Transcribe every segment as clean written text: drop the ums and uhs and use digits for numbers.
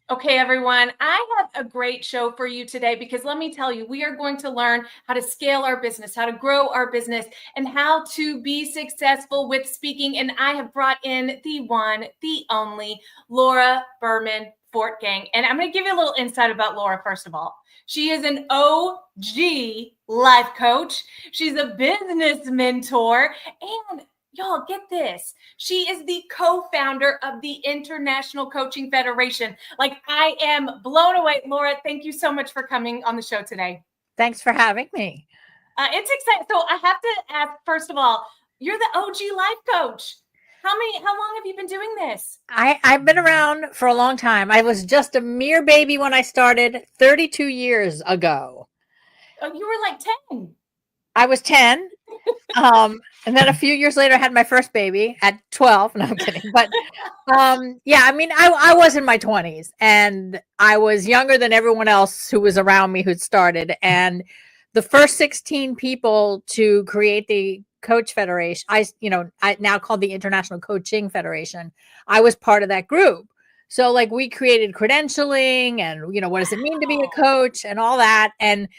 Okay, everyone, I have a great show for you today because let me tell you, we are going to learn how to scale our business, how to grow our business, and how to be successful with speaking. And I have brought in the one, the only, Laura Berman Fortgang. And I'm going to give you a little insight about Laura, first of all. She is an OG life coach. She's a business mentor, and y'all, get this. She is the co-founder of the International Coaching Federation. Like, I am blown away. Laura, thank you so much for coming on the show today. Thanks for having me. It's exciting. So I have to ask, first of all, you're the OG life coach. How long have you been doing this? I've been around for a long time. I was just a mere baby when I started 32 years ago. Oh, you were like 10. I was 10. And then a few years later, I had my first baby at 12. No, I'm kidding. But yeah, I mean, I was in my 20s and I was younger than everyone else who was around me who'd started. And the first 16 people to create the Coach Federation, I now called the International Coaching Federation. I was part of that group. So like we created credentialing and, what does it mean to be a coach and all that. And,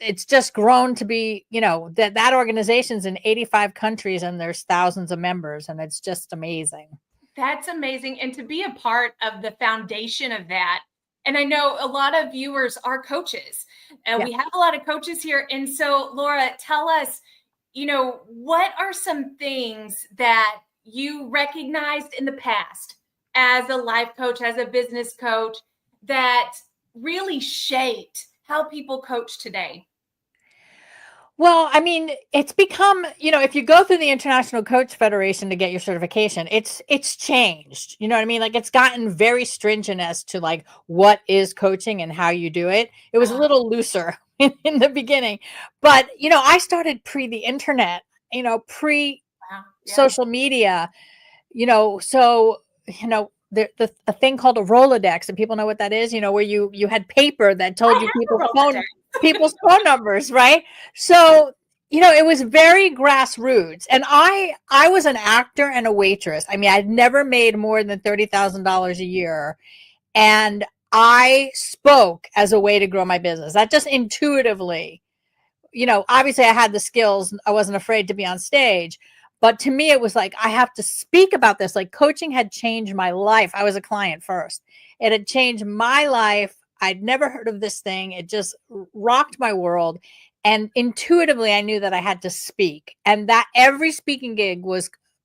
it's just grown to be, that organization's in 85 countries and there's thousands of members, and it's just amazing. That's amazing. And to be a part of the foundation of that. And I know a lot of viewers are coaches, and we have a lot of coaches here. And so, Laura, tell us, what are some things that you recognized in the past as a life coach, as a business coach, that really shaped how people coach today? Well, I mean, it's become, if you go through the International Coach Federation to get your certification, it's changed. You know what I mean? Like it's gotten very stringent as to like what is coaching and how you do it. It was a little looser in the beginning, but I started pre the internet, pre social media, so the a thing called a Rolodex, and people know what that is, where you had paper that told you people's phone numbers, right? So, it was very grassroots. And I was an actor and a waitress. I mean, I'd never made more than $30,000 a year. And I spoke as a way to grow my business. That just intuitively, obviously I had the skills. I wasn't afraid to be on stage. But to me, it was like, I have to speak about this. Like coaching had changed my life. I was a client first. It had changed my life. I'd never heard of this thing. It just rocked my world. And intuitively, I knew that I had to speak, and that every speaking gig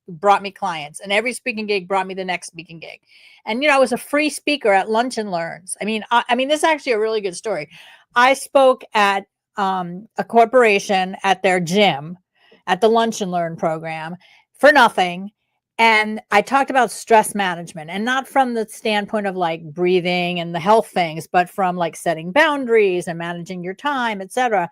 brought me clients, and every speaking gig brought me the next speaking gig. And, I was a free speaker at Lunch and Learns. I mean, this is actually a really good story. I spoke at a corporation at their gym at the Lunch and Learn program for nothing. And I talked about stress management, and not from the standpoint of like breathing and the health things, but from like setting boundaries and managing your time, etc.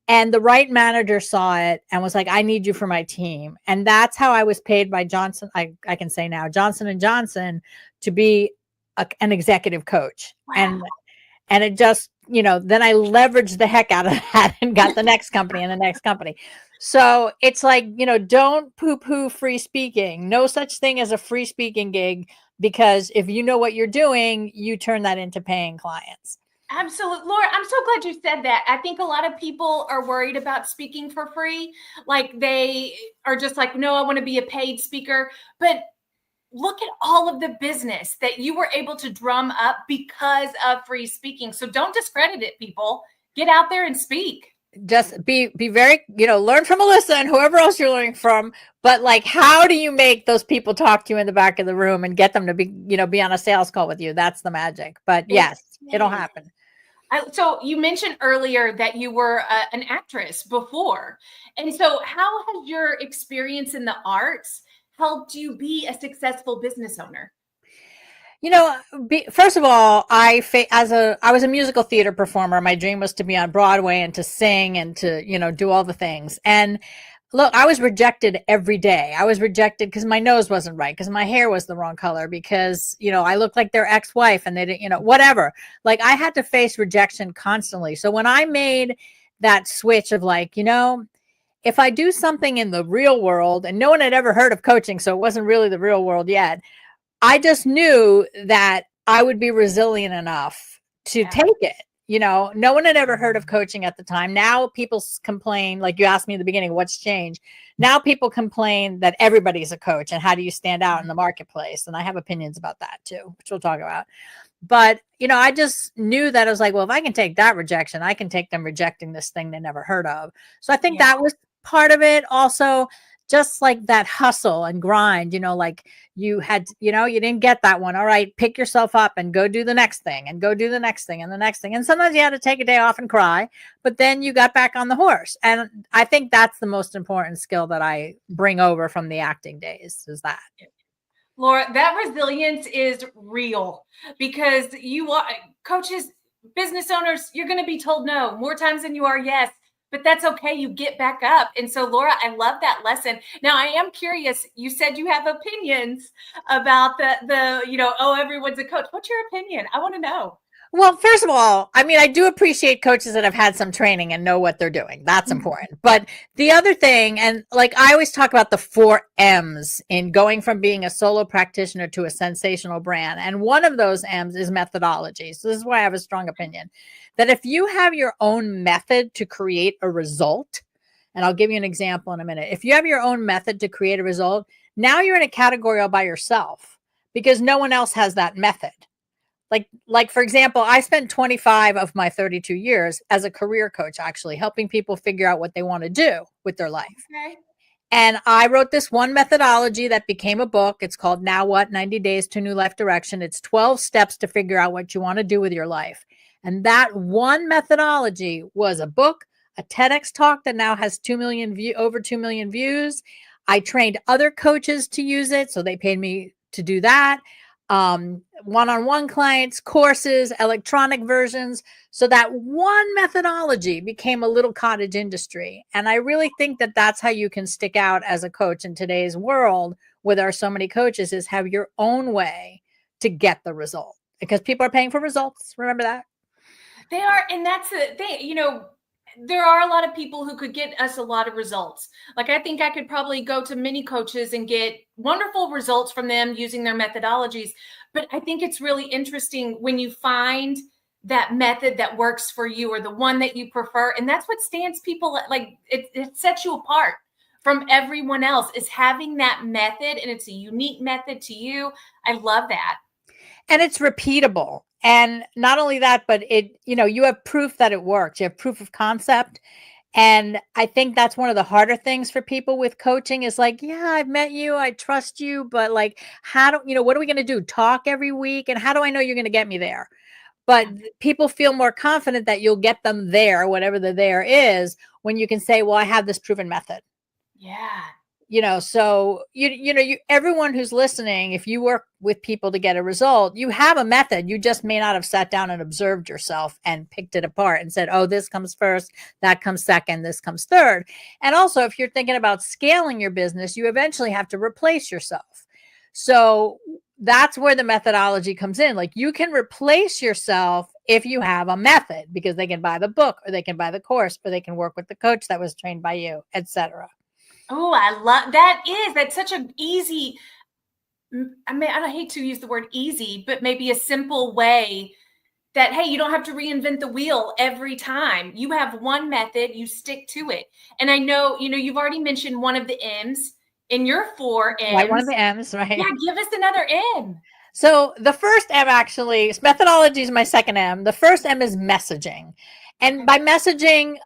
And the right manager saw it and was like, I need you for my team. And that's how I was paid by Johnson. I can say now Johnson & Johnson to be an executive coach. Wow. And it just, then I leveraged the heck out of that and got the next company and the next company. So it's like, don't poo-poo free speaking. No such thing as a free speaking gig, because if you know what you're doing, you turn that into paying clients. Absolutely. Laura, I'm so glad you said that. I think a lot of people are worried about speaking for free. Like they are just like, no, I want to be a paid speaker. But look at all of the business that you were able to drum up because of free speaking. So don't discredit it, people. Get out there and speak. Just be very, learn from Alyssa and whoever else you're learning from. But like, how do you make those people talk to you in the back of the room and get them to be on a sales call with you? That's the magic. But yes, it'll happen. So you mentioned earlier that you were an actress before. And so how has your experience in the arts helped you be a successful business owner? First of all, I was a musical theater performer. My dream was to be on Broadway and to sing and to, do all the things. And look, I was rejected every day. I was rejected because my nose wasn't right, because my hair was the wrong color, because, I looked like their ex-wife and they didn't, whatever. Like I had to face rejection constantly. So when I made that switch of like, if I do something in the real world, and no one had ever heard of coaching, so it wasn't really the real world yet, I just knew that I would be resilient enough to take it. No one had ever heard of coaching at the time. Now people complain, like you asked me in the beginning, what's changed? Now people complain that everybody's a coach and how do you stand out in the marketplace? And I have opinions about that too, which we'll talk about. But, I just knew that I was like, well, if I can take that rejection, I can take them rejecting this thing they never heard of. So I think that was part of it. Also, just like that hustle and grind, like you had, you didn't get that one. All right, pick yourself up and go do the next thing and go do the next thing and the next thing. And sometimes you had to take a day off and cry, but then you got back on the horse. And I think that's the most important skill that I bring over from the acting days is that. Laura, that resilience is real because you are coaches, business owners, you're going to be told no more times than you are yes, but that's okay. You get back up. And so, Laura, I love that lesson. Now, I am curious. You said you have opinions about oh, everyone's a coach. What's your opinion? I want to know. Well, first of all, I mean, I do appreciate coaches that have had some training and know what they're doing. That's important. But the other thing, and like I always talk about the 4 M's in going from being a solo practitioner to a sensational brand. And one of those M's is methodology. So this is why I have a strong opinion that if you have your own method to create a result, and I'll give you an example in a minute. If you have your own method to create a result, now you're in a category all by yourself because no one else has that method. Like for example, I spent 25 of my 32 years as a career coach, actually helping people figure out what they want to do with their life. Okay. And I wrote this one methodology that became a book. It's called Now What? 90 Days to New Life Direction. It's 12 steps to figure out what you want to do with your life. And that one methodology was a book, a TEDx talk that now has over 2 million views. I trained other coaches to use it. So they paid me to do that. One-on-one clients, courses, electronic versions. So that one methodology became a little cottage industry. And I really think that that's how you can stick out as a coach in today's world where there are so many coaches is have your own way to get the result because people are paying for results. Remember that? They are. And that's the thing, there are a lot of people who could get us a lot of results. Like I think I could probably go to many coaches and get wonderful results from them using their methodologies. But I think it's really interesting when you find that method that works for you or the one that you prefer. And that's what stands people like it sets you apart from everyone else is having that method. And it's a unique method to you. I love that. And it's repeatable. And not only that, but you have proof that it works. You have proof of concept. And I think that's one of the harder things for people with coaching is like, yeah, I've met you. I trust you. But like, what are we going to do? Talk every week? And how do I know you're going to get me there? But people feel more confident that you'll get them there, whatever the there is, when you can say, well, I have this proven method. Yeah. So everyone who's listening, if you work with people to get a result, you have a method. You just may not have sat down and observed yourself and picked it apart and said, oh, this comes first, that comes second, this comes third. And also, if you're thinking about scaling your business, you eventually have to replace yourself. So that's where the methodology comes in. Like you can replace yourself if you have a method because they can buy the book or they can buy the course or they can work with the coach that was trained by you, etc. Oh, I love that. That's such an easy, I mean, I hate to use the word easy, but maybe a simple way that, hey, you don't have to reinvent the wheel every time. You have one method, you stick to it. And I know, you've already mentioned one of the M's in your 4 M's. Right, one of the M's, right? Yeah, give us another M. So the first M actually, methodology is my second M. The first M is messaging. And by messaging,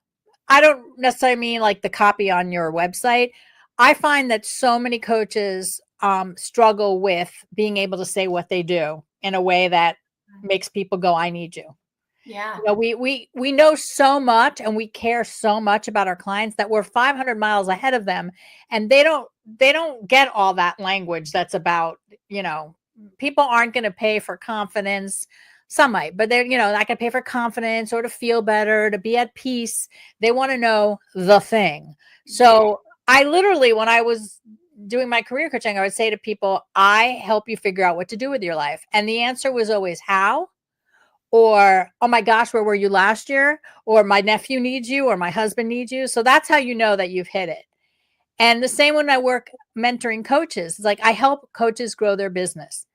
I don't necessarily mean like the copy on your website. I find that so many coaches struggle with being able to say what they do in a way that makes people go, I need you. Yeah. We know so much and we care so much about our clients that we're 500 miles ahead of them. And they don't get all that language that's about, people aren't going to pay for confidence. Some might, but they're, I can pay for confidence or to feel better, to be at peace. They want to know the thing. So I literally, when I was doing my career coaching, I would say to people, I help you figure out what to do with your life. And the answer was always how, or, oh my gosh, where were you last year? Or my nephew needs you, or my husband needs you. So that's how you know that you've hit it. And the same when I work mentoring coaches, it's like I help coaches grow their business.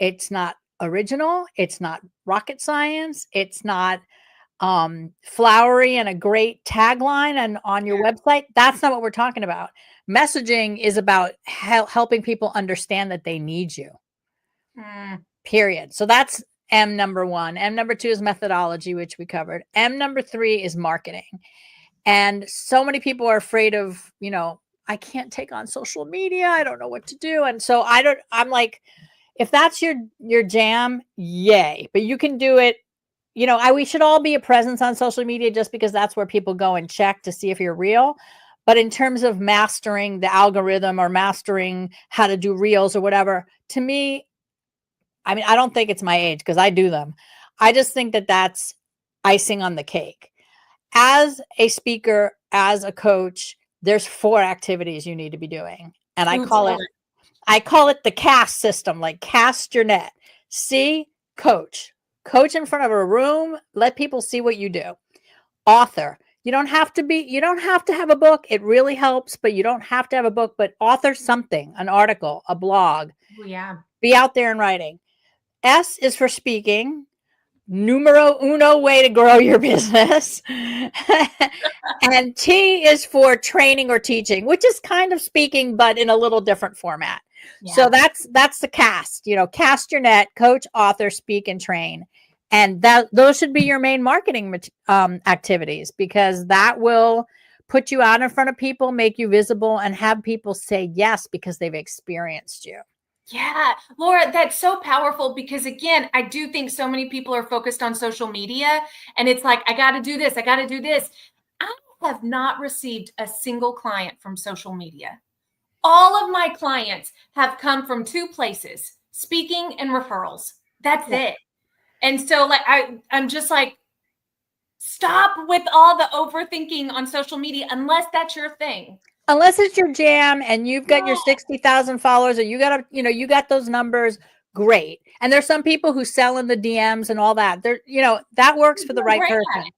It's not original. It's not rocket science. It's not flowery and a great tagline and on your website. That's not what we're talking about. Messaging is about helping people understand that they need you. Period. So that's M number 1. M number 2 is methodology, which we covered. M number 3 is marketing. And so many people are afraid of, I can't take on social media. I don't know what to do. And so I'm like, if that's your jam, yay. But you can do it. We should all be a presence on social media just because that's where people go and check to see if you're real. But in terms of mastering the algorithm or mastering how to do reels or whatever, to me, I mean, I don't think it's my age because I do them. I just think that that's icing on the cake. As a speaker, as a coach, there's 4 activities you need to be doing. And I call it the cast system, like cast your net. See, coach in front of a room, let people see what you do. Author. You don't have to have a book. It really helps, but you don't have to have a book, but author something, an article, a blog. Oh, yeah. Be out there and writing. S is for speaking. Numero uno way to grow your business. And T is for training or teaching, which is kind of speaking, but in a little different format. Yeah. So that's the cast, cast your net, coach, author, speak, and train. And those should be your main marketing activities, because that will put you out in front of people, make you visible, and have people say yes because they've experienced you. Yeah, Laura, that's so powerful because, again, I do think so many people are focused on social media and it's like, I got to do this. I got to do this. I have not received a single client from social media. All of my clients have come from 2 places, speaking and referrals. That's it. And so like, I'm just like, stop with all the overthinking on social media unless that's your thing. Unless it's your jam and you've got your 60,000 followers, or you got those numbers, great. And there's some people who sell in the DMs and all that. That works for the right person.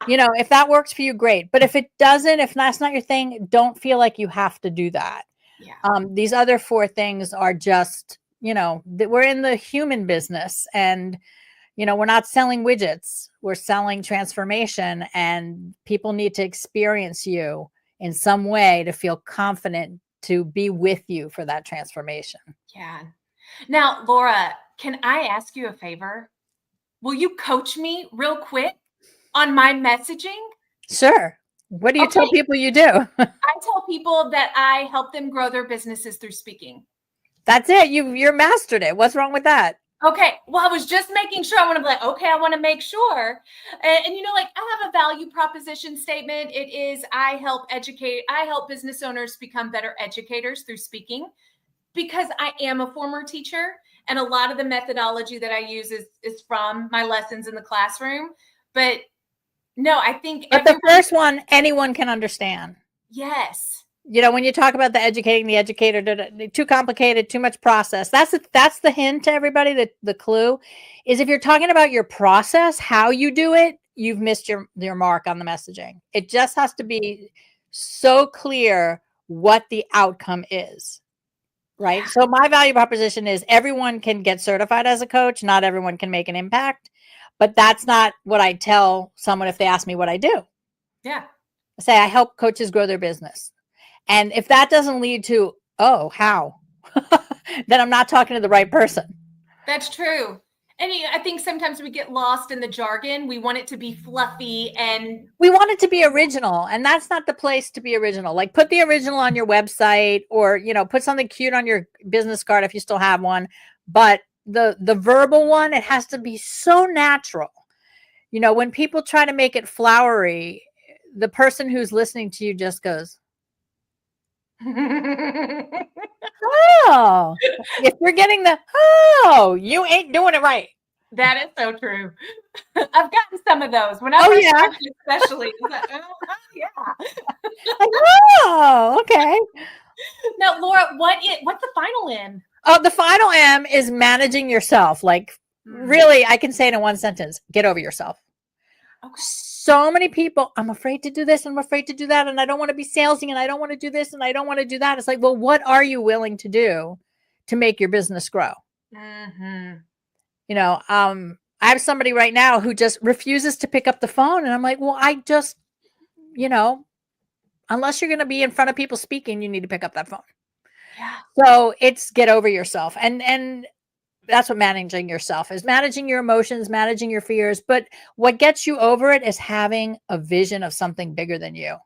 If that works for you, great. But if it doesn't, if that's not your thing, don't feel like you have to do that. Yeah. These other 4 things are just, we're in the human business, and we're not selling widgets. We're selling transformation, and people need to experience you in some way to feel confident to be with you for that transformation. Yeah. Now, Laura, can I ask you a favor? Will you coach me real quick on my messaging? Sure. What do you tell people you do? I tell people that I help them grow their businesses through speaking. That's it. You're mastered it. What's wrong with that? Okay. Well, I was just making sure. I want to be like, okay, I want to make sure. And I have a value proposition statement. It is, I help business owners become better educators through speaking, because I am a former teacher. And a lot of the methodology that I use is from my lessons in the classroom. But no, I think. But the first one, anyone can understand. Yes. When you talk about the educating the educator, too complicated, too much process. That's the hint to everybody. The clue is, if you're talking about your process, how you do it, you've missed your mark on the messaging. It just has to be so clear what the outcome is, right? So my value proposition is, everyone can get certified as a coach. Not everyone can make an impact, but that's not what I tell someone if they ask me what I do. Yeah. I say I help coaches grow their business. And if that doesn't lead to, how? Then I'm not talking to the right person. That's true. And I think sometimes we get lost in the jargon. We want it to be fluffy, and we want it to be original. And that's not the place to be original. Like, put the original on your website, or, put something cute on your business card if you still have one. But the verbal one, it has to be so natural. When people try to make it flowery, the person who's listening to you just goes, oh, if you're getting you ain't doing it right. That is so true. I've gotten some of those when I was especially. Like, okay. Now, Laura, what's the final M? Oh, the final M is managing yourself. Like, really, I can say it in one sentence: get over yourself. Okay. So many people, I'm afraid to do this, I'm afraid to do that, and I don't want to be salesy, and I don't want to do this, and I don't want to do that. It's like, well, what are you willing to do to make your business grow? Mm-hmm. I have somebody right now who just refuses to pick up the phone. And I'm like, well, you know, unless you're going to be in front of people speaking, you need to pick up that phone. Yeah. So it's get over yourself. And that's what managing yourself is, managing your emotions, managing your fears. But what gets you over it is having a vision of something bigger than you.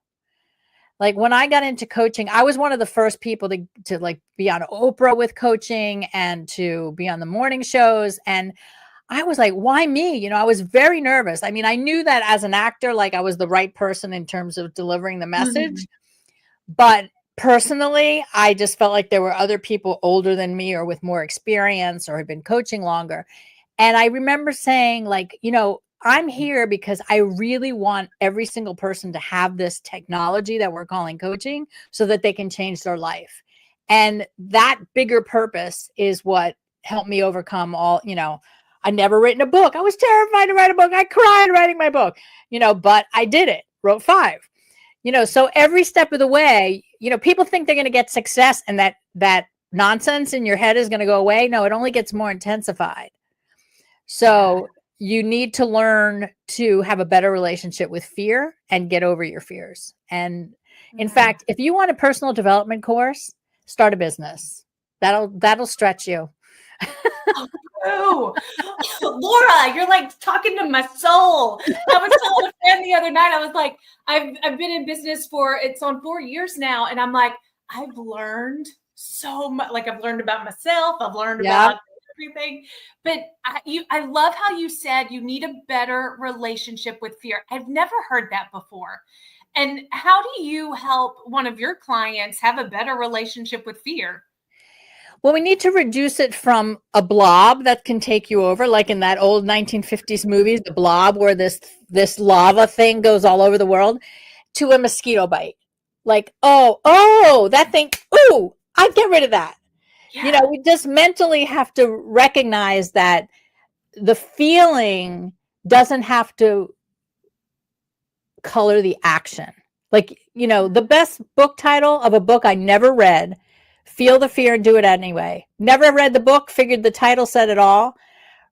Like when I got into coaching, I was one of the first people to like be on Oprah with coaching and to be on the morning shows. And I was like, why me? I was very nervous. I mean, I knew that as an actor, like I was the right person in terms of delivering the message. But personally, I just felt like there were other people older than me or with more experience or had been coaching longer. And I remember saying, like, I'm here because I really want every single person to have this technology that we're calling coaching so that they can change their life. And that bigger purpose is what helped me overcome all, I'd never written a book. I was terrified to write a book. I cried writing my book, but I did it, wrote 5. So every step of the way, people think they're going to get success and that nonsense in your head is going to go away. No, it only gets more intensified. So you need to learn to have a better relationship with fear and get over your fears. And in fact, if you want a personal development course, start a business. That'll stretch you. Oh, Laura, you're like talking to my soul. I was telling a friend the other night, I was like, I've been in business it's on 4 years now. And I'm like, I've learned so much. Like I've learned about myself. I've learned about everything. But I love how you said you need a better relationship with fear. I've never heard that before. And how do you help one of your clients have a better relationship with fear? Well, we need to reduce it from a blob that can take you over, like in that old 1950s movies, The Blob, where this lava thing goes all over the world, to a mosquito bite. Like, oh, that thing, ooh, I'd get rid of that. Yeah. We just mentally have to recognize that the feeling doesn't have to color the action. Like, the best book title of a book I never read, Feel the Fear and Do It Anyway. Never read the book, figured the title said it all,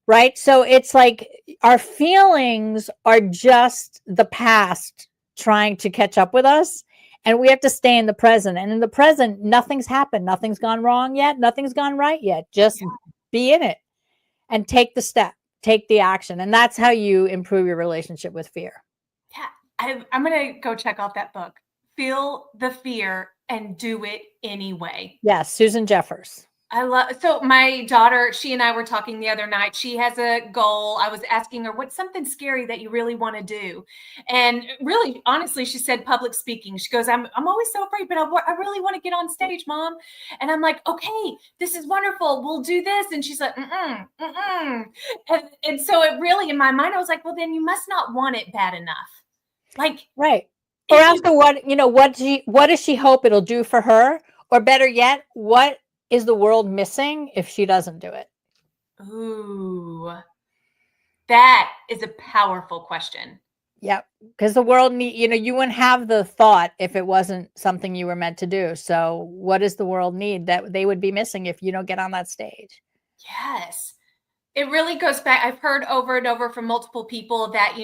right? So it's like our feelings are just the past trying to catch up with us, and we have to stay in the present. And in the present, nothing's happened. Nothing's gone wrong yet. Nothing's gone right yet. Just be in it and take the step, take the action. And that's how you improve your relationship with fear. Yeah, I'm going to go check out that book. Feel the Fear and Do It Anyway. Yes, Susan Jeffers. So my daughter, she and I were talking the other night. She has a goal. I was asking her, what's something scary that you really want to do? And really, honestly, she said public speaking. She goes, I'm always so afraid, but I really want to get on stage, Mom. And I'm like, okay, this is wonderful. We'll do this. And she's like, And so it really, in my mind, I was like, well, then you must not want it bad enough. Like, right. Or ask her what does she hope it'll do for her? Or better yet, what is the world missing if she doesn't do it? Ooh, that is a powerful question. Yep. Because the world you wouldn't have the thought if it wasn't something you were meant to do. So what does the world need that they would be missing if you don't get on that stage? Yes. It really goes back. I've heard over and over from multiple people that,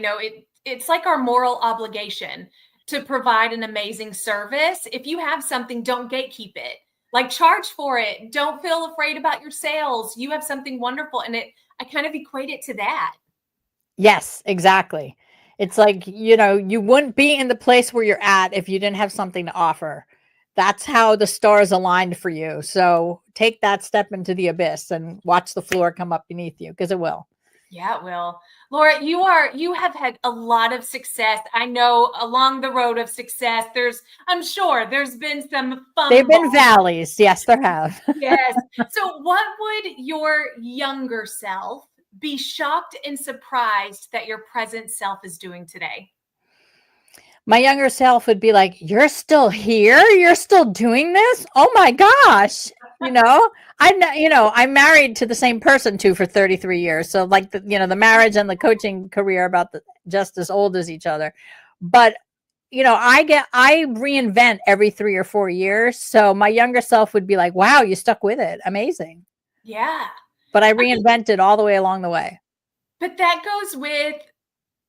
it's like our moral obligation to provide an amazing service. If you have something, don't gatekeep it. Like charge for it. Don't feel afraid about your sales. You have something wonderful. And I kind of equate it to that. Yes, exactly. It's like, you wouldn't be in the place where you're at if you didn't have something to offer. That's how the stars aligned for you. So take that step into the abyss and watch the floor come up beneath you, because it will. Yeah, it will. Laura, you have had a lot of success. I know along the road of success, I'm sure there's been some fun. There've been valleys. Yes, there have. Yes. So what would your younger self be shocked and surprised that your present self is doing today? My younger self would be like, you're still here? You're still doing this? Oh my gosh. I'm married to the same person for 33 years. So like the marriage and the coaching career about just as old as each other. But I reinvent every 3 or 4 years. So my younger self would be like, wow, you stuck with it. Amazing. Yeah. but I Okay, reinvented all the way along the way. but that goes with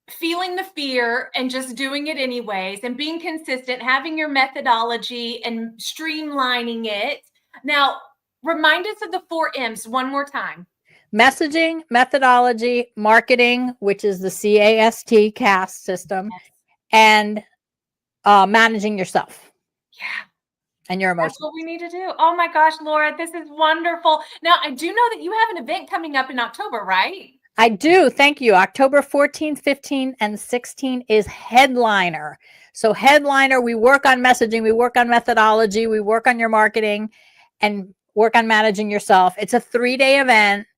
feeling the fear and just doing it anyways and being consistent, having your methodology and streamlining it. Now, remind us of the 4 M's one more time. Messaging, methodology, marketing, which is the CAST system, Yes. and managing yourself Yeah. and your That's emotions. what we need to do. Oh my gosh, Laura, this is wonderful. Now, I do know that you have an event coming up in October, right? I do. Thank you. October 14th, 15th, and 16th is Headliner. So, Headliner, we work on messaging, we work on methodology, we work on your marketing, and work on managing yourself. It's a 3-day event.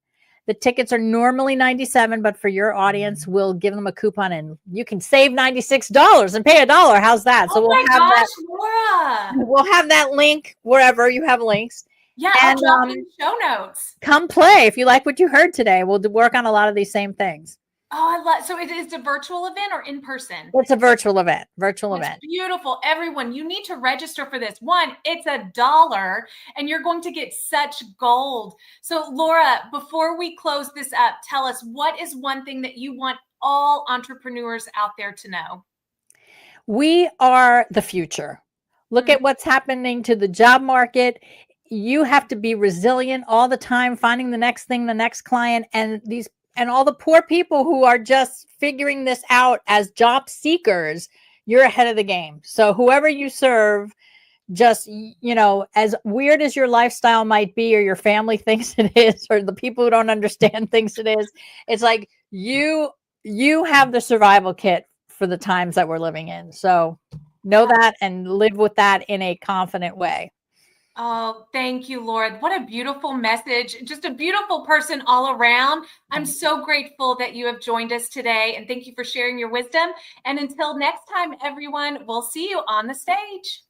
The tickets are normally $97, but for your audience, we'll give them a coupon and you can save $96 and pay $1. How's that? So Oh we'll my have that. gosh, Laura. We'll have that link wherever you have links. Yeah, I'll And drop it in the show notes. come play if you like what you heard today. We'll work on a lot of these same things. Oh, I love. So it is a virtual event or in person? It's a virtual event. That's beautiful. Everyone, you need to register for this. One, it's $1 and you're going to get such gold. So Laura, before we close this up, tell us, what is one thing that you want all entrepreneurs out there to know? We are the future. Look at what's happening to the job market. You have to be resilient all the time, finding the next thing, the next client, and all the poor people who are just figuring this out as job seekers. You're ahead of the game. So whoever you serve, just, as weird as your lifestyle might be, or your family thinks it is, or the people who don't understand thinks it is, it's like you have the survival kit for the times that we're living in. So know that and live with that in a confident way. Oh, thank you, Laura. What a beautiful message. Just a beautiful person all around. I'm so grateful that you have joined us today, and thank you for sharing your wisdom. And until next time, everyone, we'll see you on the stage.